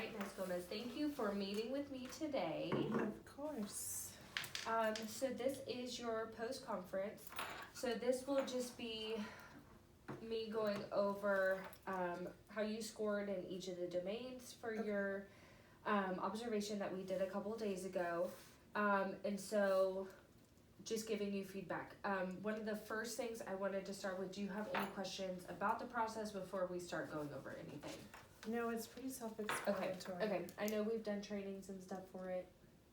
right, Ms. Gomez, thank you for meeting with me today. Of course. So this is your post-conference. So this will just be me going over how you scored in each of the domains for your observation that we did a couple days ago. And so just giving you feedback. One of the first things I wanted to start with, do you have any questions about the process before we start going over anything? No, it's pretty self-explanatory. Okay. I know we've done trainings and stuff for it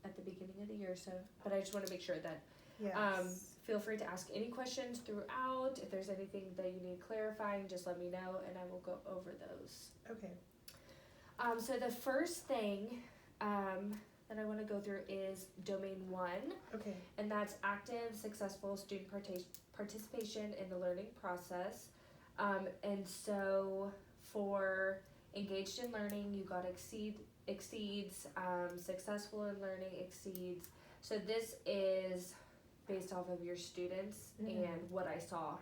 at the beginning of the year, so, but I just want to make sure that, Yes. feel free to ask any questions throughout. If there's anything that you need clarifying, just let me know and I will go over those. Okay. So the first thing, that I want to go through is domain 1, Okay. and that's active, successful student participation in the learning process. And so for engaged in learning, you got exceeds, successful in learning exceeds. So this is based off of your students and what I saw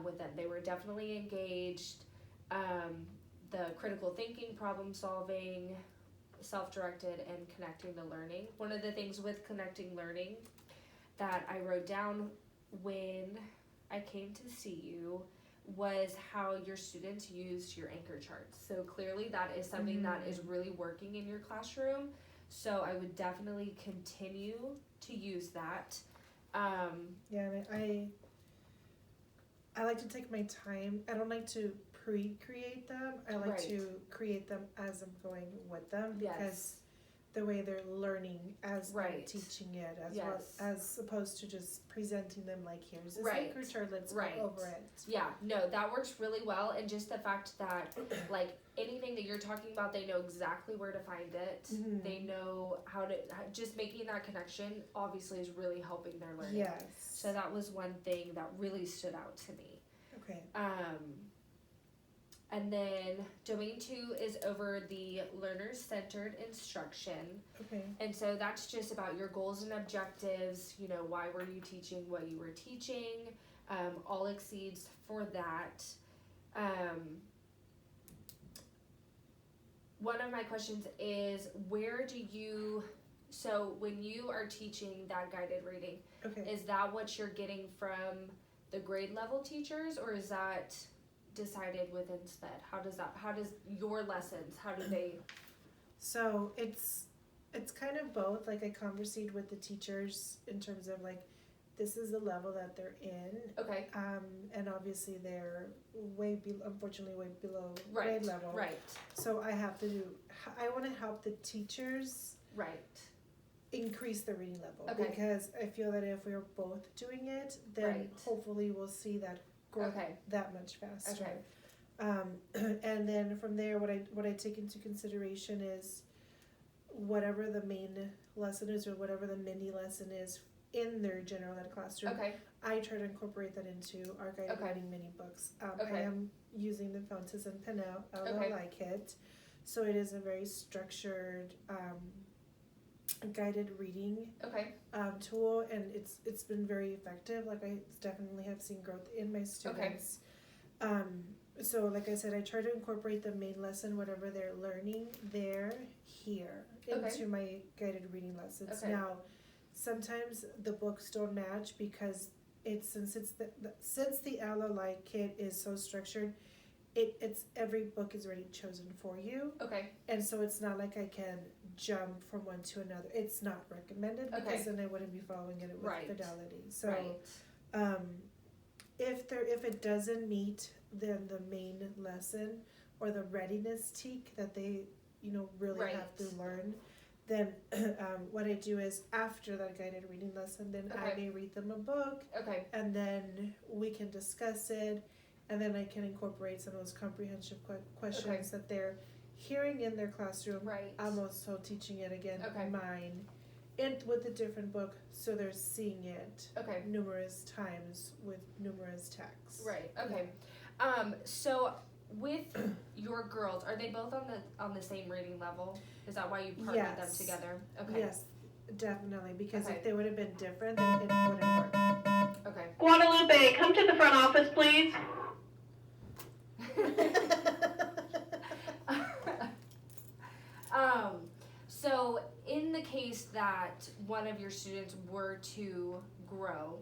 with them. They were definitely engaged. The critical thinking, problem solving, self-directed, and connecting to learning. One of the things with connecting learning that I wrote down when I came to see you was how your students used your anchor charts. So clearly that is something that is really working in your classroom. So I would definitely continue to use that. Yeah, I like to take my time. I don't like to pre-create them. I like to create them as I'm going with them because the way they're learning as I'm teaching it, as opposed to just presenting them like, here's this anchor chart, let's go over it. Yeah, no, that works really well, and just the fact that like anything that you're talking about, they know exactly where to find it. They know how to, just making that connection obviously is really helping their learning. Yes. So that was one thing that really stood out to me. Okay. And then domain 2 is over the learner-centered instruction. Okay. And so that's just about your goals and objectives, you know, why were you teaching what you were teaching, all exceeds for that. One of my questions is, so when you are teaching that guided reading, is that what you're getting from the grade level teachers, or is that decided within SPED? How does your lessons, how do they? So it's kind of both. Like I conversate with the teachers in terms of like, this is the level that they're in. Okay. And obviously they're unfortunately way below Right. grade level. Right. So I want to help the teachers. Right. Increase the reading level. Okay. Because I feel that if we're both doing it, then hopefully we'll see that growth that much faster. Okay. And then from there, what I take into consideration is whatever the main lesson is or whatever the mini lesson is in their general ed classroom. Okay. I try to incorporate that into our guided reading mini books. I am using the Fountas and Pinnell. I like it. So it is a very structured guided reading tool, and it's been very effective. Like I definitely have seen growth in my students. So like I said, I try to incorporate the main lesson, whatever they're learning here into my guided reading lessons. Now sometimes the books don't match because since the Ally kit is so structured, it's every book is already chosen for you. And so it's not like I can jump from one to another. It's not recommended because then I wouldn't be following it with fidelity. So if it doesn't meet then the main lesson or the readiness teak that they really have to learn, then what I do is after that guided reading lesson, then I may read them a book, and then we can discuss it, and then I can incorporate some of those comprehensive questions that they're hearing in their classroom. I'm also teaching it again, mine, and with a different book, so they're seeing it numerous times with numerous texts. So with your girls, are they both on the same reading level? Is that why you partnered them together? Yes, definitely, because if they would have been different, then it wouldn't work. Guadalupe, come to the front office, please. case that one of your students were to grow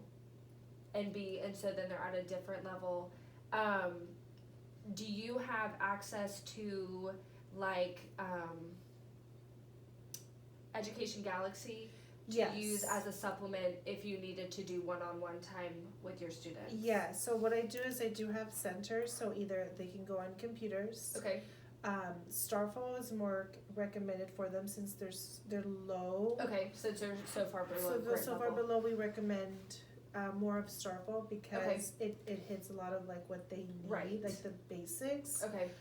and so then they're at a different level, do you have access to like Education Galaxy to Yes. use as a supplement if you needed to do one-on-one time with your students? Yeah, so what I do is I do have centers, so either they can go on computers. Okay. Starfall is more recommended for them since they're low. Okay, so they're so far below So grade so far level. below, we recommend more of Starfall because it hits a lot of like what they need, Right. like the basics. Okay.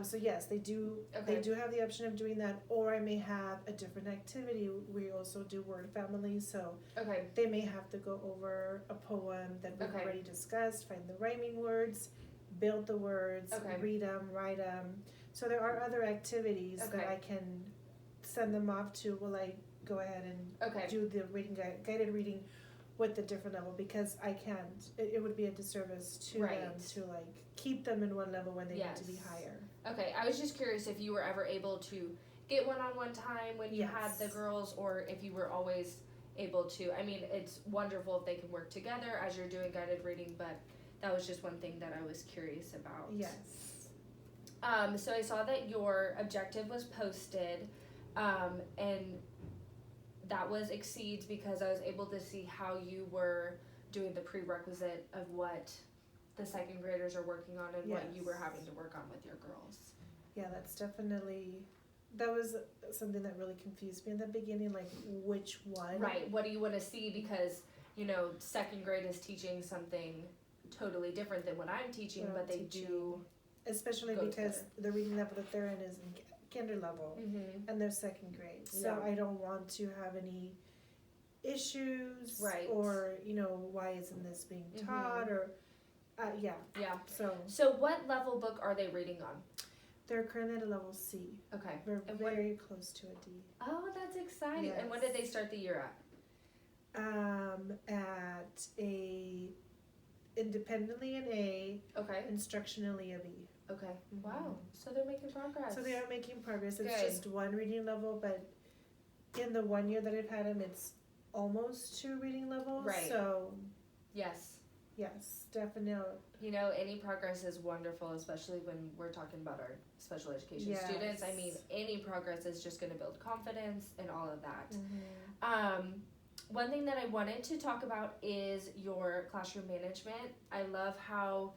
So yes, they do. Okay. They do have the option of doing that, or I may have a different activity. We also do word families, so Okay. they may have to go over a poem that we've Okay. already discussed, find the rhyming words, build the words, Okay. read them, write them. So there are other activities Okay. that I can send them off to. Will I go ahead and Okay. do the reading guided reading with the different level, because I can't. It would be a disservice to them Right. to like keep them in one level when they need to be Yes. higher. Okay, I was just curious if you were ever able to get one-on-one time when you had the Yes. girls, or if you were always able to. I mean, it's wonderful if they can work together as you're doing guided reading, but that was just one thing that I was curious about. Yes. So I saw that your objective was posted, and that was Exceeds because I was able to see how you were doing the prerequisite of what the second graders are working on and what you were Yes. having to work on with your girls. Yeah, that was something that really confused me in the beginning, like which one. Right, what do you want to see, because, you know, second grade is teaching something totally different than what I'm teaching, What but I'm they teaching. do. Especially Go because together. the reading level that they're in is in kinder level Mm-hmm. and they're second grade. So Yeah. I don't want to have any issues, Right. or why isn't this being Mhm. taught, or yeah. Yeah. So So what level book are they reading on? they're currently at a level C. Okay. We're And what- very close to a D. Oh, that's exciting. And when did they start the year at? At a independently an A, Okay. instructionally a B. Okay. Mhm. Wow. So they're making progress. So they are making progress. It's Good. just one reading level, but in the 1 year that I've had him, it's almost 2 reading levels. Right. So Yes. yes, definitely. You know, any progress is wonderful, especially when we're talking about our special education Yes. students. I mean, any progress is just going to build confidence and all of that. Mm-hmm. One thing that I wanted to talk about is your classroom management. I love how,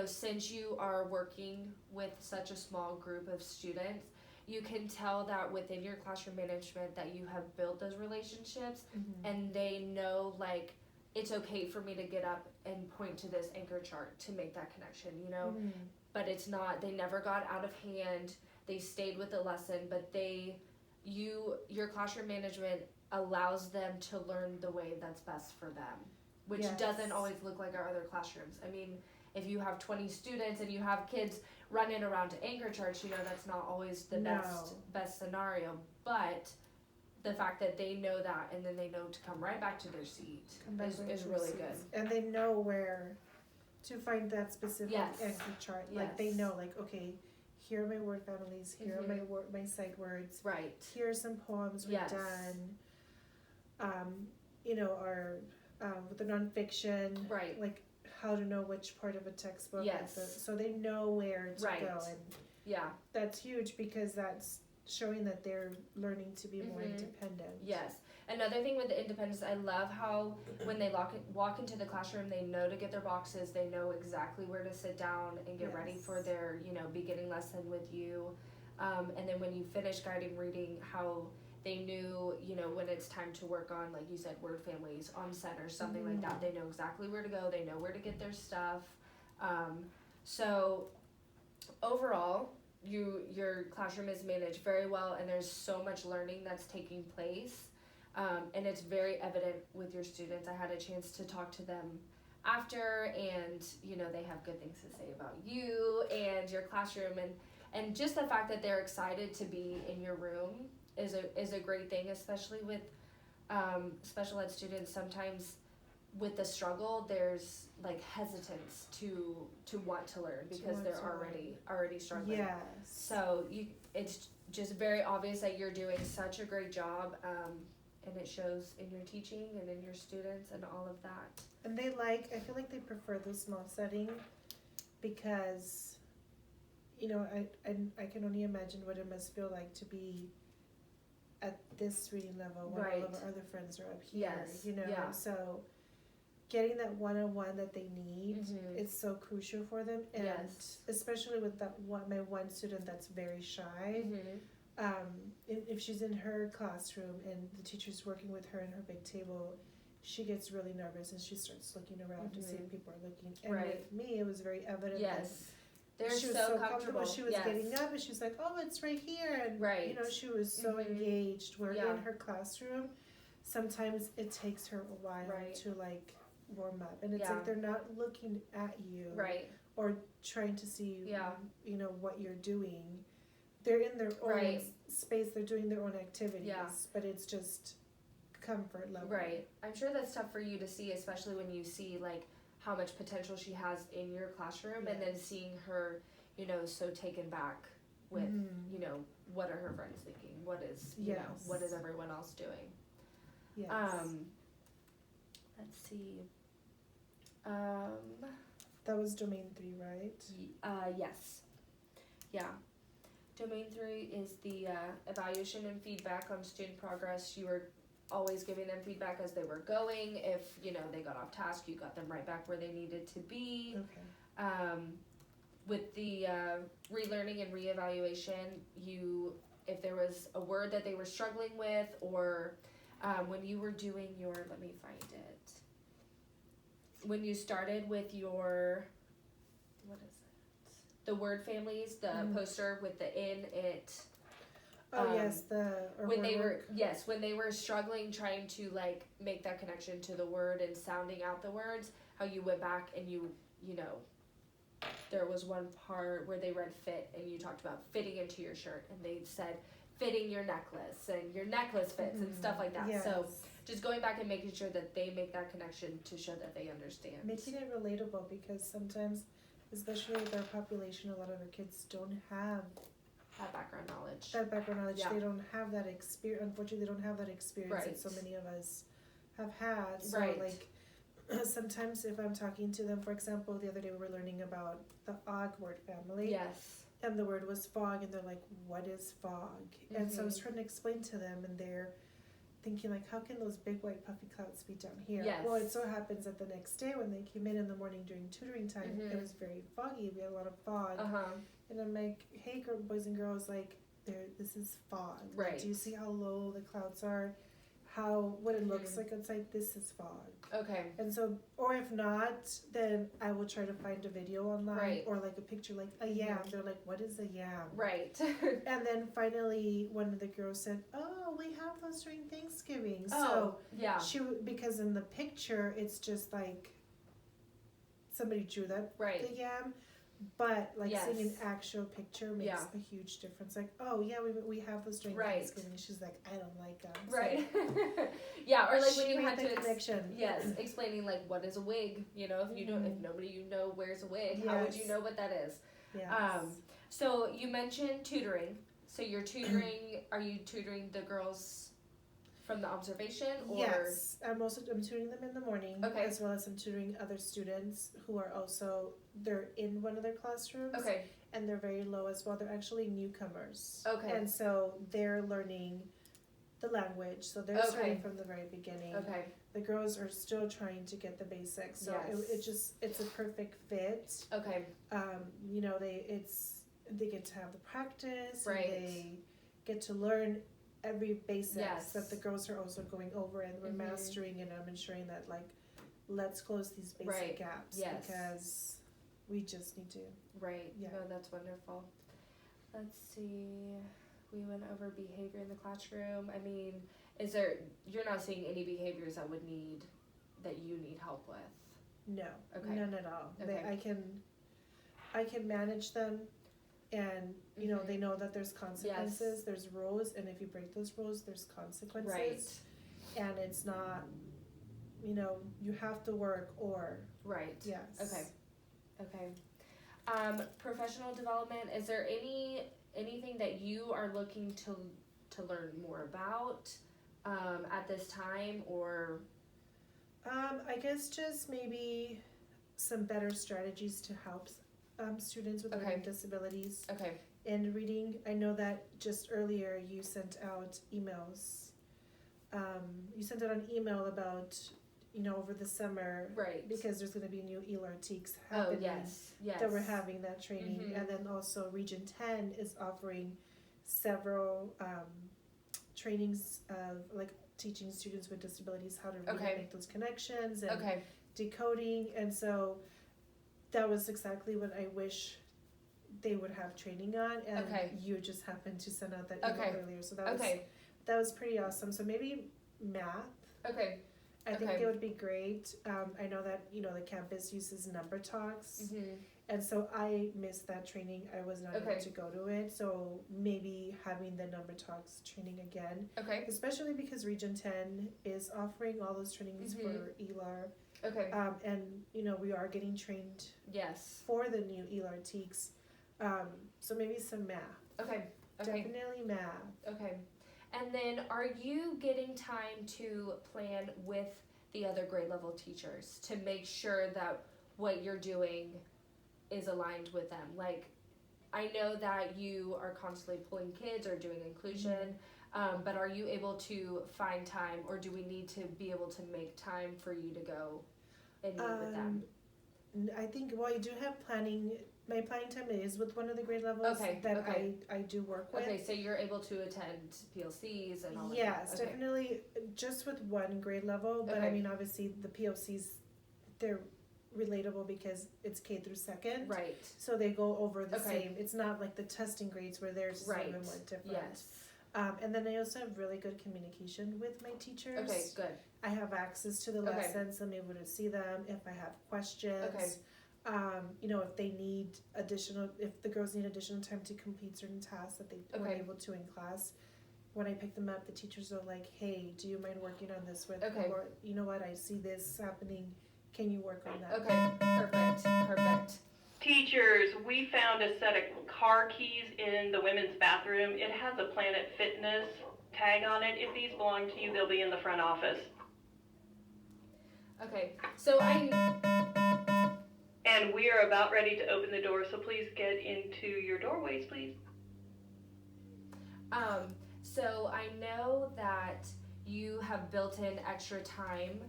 since you are working with such a small group of students, you can tell that within your classroom management that you have built those relationships, Mm-hmm. and they know, like, it's okay for me to get up and point to this anchor chart to make that connection, Mm-hmm. but it's not, they never got out of hand, they stayed with the lesson, but your classroom management allows them to learn the way that's best for them, which Yes. doesn't always look like our other classrooms. I mean, if you have 20 students and you have kids running around to anchor charts, that's not always the No. best scenario, but the fact that they know that and then they know to come right back to their seat is really good. And they know where to find that specific Yes. anchor chart. Like they Yes. know, like, okay, here are my word families, here are my sight words, Right. here are some poems we've Yes. done. Our with the nonfiction, Right. like how to know which part of a textbook. Yes. So they know where to Right. go, and Yeah. that's huge because that's showing that they're learning to be more Mhm. independent. Yes. Another thing with the independence, I love how when they walk into the classroom, they know to get their boxes, they know exactly where to sit down and get ready Yes. for their, beginning lesson with you. And then when you finish guiding reading, how they knew, when it's time to work on, like you said, word families, on set or something like that, they know exactly where to go, they know where to get their stuff. So overall, your classroom is managed very well, and there's so much learning that's taking place, and it's very evident with your students. I had a chance to talk to them after, and they have good things to say about you and your classroom, and just the fact that they're excited to be in your room is a great thing, especially with special ed students. Sometimes with the struggle, there's like hesitance to want to learn because want they're to already struggling. Yes. So it's just very obvious that you're doing such a great job, and it shows in your teaching and in your students and all of that. And I feel like they prefer the small setting because, I can only imagine what it must feel like to be at this reading level when all of our other friends are up here, Yes. Yeah. So getting that one-on-one that they need, it's so crucial for them. And especially with my one student that's very shy, if she's in her classroom and the teacher's working with her in her big table, she gets really nervous and she starts looking around to see if people are looking. And with me, it was very evident that they're she was so comfortable. She was getting up and she was like, "Oh, it's right here," and she was so engaged. Where in her classroom, sometimes it takes her a while to like warm up, and it's like they're not looking at you or trying to see what you're doing. They're in their own space. They're doing their own activities, but it's just comfort level. Right. I'm sure that's tough for you to see, especially when you see like how much potential she has in your classroom, and then seeing her, so taken back with, what are her friends thinking? What is, what is everyone else doing? Yes. Let's see. That was domain 3, right? Yes. Yeah. Domain 3 is the evaluation and feedback on student progress. You were always giving them feedback as they were going. If, they got off task, you got them right back where they needed to be. Okay. With the relearning and reevaluation, if there was a word that they were struggling with, or when you were doing your, let me find it. When you started with your, what is it? The word families, the poster with the in, it. Oh yes, when they were struggling trying to like make that connection to the word and sounding out the words, how you went back and there was one part where they read fit and you talked about fitting into your shirt, and they said fitting your necklace and your necklace fits and stuff like that. Yes. So just going back and making sure that they make that connection to show that they understand. Making it relatable, because sometimes, especially with our population, a lot of our kids don't have that background knowledge. Yeah. They don't have that experience. Unfortunately, they don't have that experience that so many of us have had. So like sometimes if I'm talking to them, for example, the other day we were learning about the Og word family. Yes. And the word was fog, and they're like, "What is fog?" And so I was trying to explain to them, and they're thinking like, how can those big white puffy clouds be down here? Yes. Well, it so happens that the next day when they came in the morning during tutoring time, it was very foggy. We had a lot of fog. And I'm like, "Hey, boys and girls, like, this is fog. Right. Like, do you see how low the clouds are? What it looks like outside? This is fog." Okay. And so, or if not, then I will try to find a video online or like a picture, like a yam. They're like, "What is a yam?" Right. And then finally, one of the girls said, "Oh, we have those during Thanksgiving." Oh, so because in the picture, it's just like somebody drew that the yam. But like seeing an actual picture makes a huge difference. Like, "Oh yeah, we have those during Thanksgiving." She's like, "I don't like them." Right. Yeah, or like when you had to connection. Explaining like what is a wig. If you don't, if nobody wears a wig, how would you know what that is? Yes. So you mentioned tutoring. So you're tutoring. Are you tutoring the girls from the observation? Or? Yes, I'm tutoring them in the morning, as well as I'm tutoring other students who are also, they're in one of their classrooms, and they're very low as well. They're actually newcomers, and so they're learning the language, so they're starting from the very beginning. The girls are still trying to get the basics, so it's a perfect fit. They get to have the practice, and they get to learn every basics that the girls are also going over, and we're mastering, and I'm ensuring that like, let's close these basic gaps because we just need to. Right. Yeah. No, that's wonderful. Let's see. We went over behavior in the classroom. I mean, you're not seeing any behaviors that you need help with? No. Okay. None at all. Okay. I can manage them. And, they know that there's consequences, there's rules, and if you break those rules, there's consequences. Right. And it's not you have to work or, Right. yes. Okay. Professional development, is there anything that you are looking to learn more about, at this time, or? I guess just maybe some better strategies to help students with learning disabilities Okay. and reading. I know that just earlier you sent out emails. You sent out an email about, over the summer. Right. Because there's going to be new ELRTs Oh, happening. yes. That we're having that training. Mhm. And then also Region 10 is offering several trainings of like teaching students with disabilities how to read and make those connections and decoding. And so that was exactly what I wish they would have training on, and you just happened to send out that email earlier, so that was pretty awesome. So maybe math. I think it would be great. I know that the campus uses Number Talks, and so I missed that training. I was not able to go to it, so maybe having the Number Talks training again. Especially because Region 10 is offering all those trainings for ELAR. And we are getting trained for the new ELRTs. So maybe some math. Definitely math. And then are you getting time to plan with the other grade level teachers to make sure that what you're doing is aligned with them? Like, I know that you are constantly pulling kids or doing inclusion, but are you able to find time, or do we need to be able to make time for you to go and meet with them? I think, I do have planning. My planning time is with one of the grade levels that I do work with. So you're able to attend PLCs and all of that? Yes, definitely just with one grade level, but I mean, obviously the PLCs, they're relatable because it's K through 2nd. Right. So they go over the same. It's not like the testing grades where there's somewhat different. Yes. And then I also have really good communication with my teachers. Okay, good. I have access to the lessons. I'm able to see them if I have questions. If they need if the girls need additional time to complete certain tasks that they weren't able to in class, when I pick them up, the teachers are like, hey, do you mind working on this with me? Or, you know what, I see this happening, can you work on that? Perfect. Teachers, we found a set of car keys in the women's bathroom. It has a Planet Fitness tag on it. If these belong to you, they'll be in the front office. So and we are about ready to open the door, so please get into your doorways, please. So I know that you have built in extra time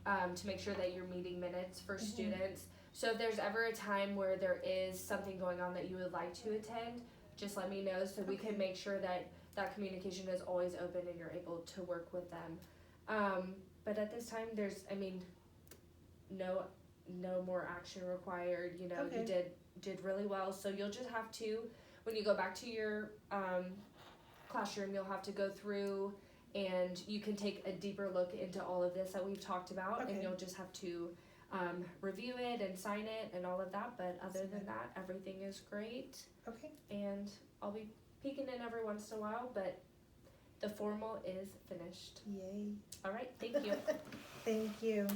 to make sure that you're meeting minutes for students. So if there's ever a time where there is something going on that you would like to attend, just let me know so we can make sure that that communication is always open and you're able to work with them. But at this time, there's, no more action required. You did really well. So you'll just have to, when you go back to your classroom, you'll have to go through and you can take a deeper look into all of this that we've talked about, and you'll just have to review it and sign it and all of that. But other than that, everything is great. And I'll be peeking in every once in a while, but the formal is finished. Yay. All right, thank you. Thank you.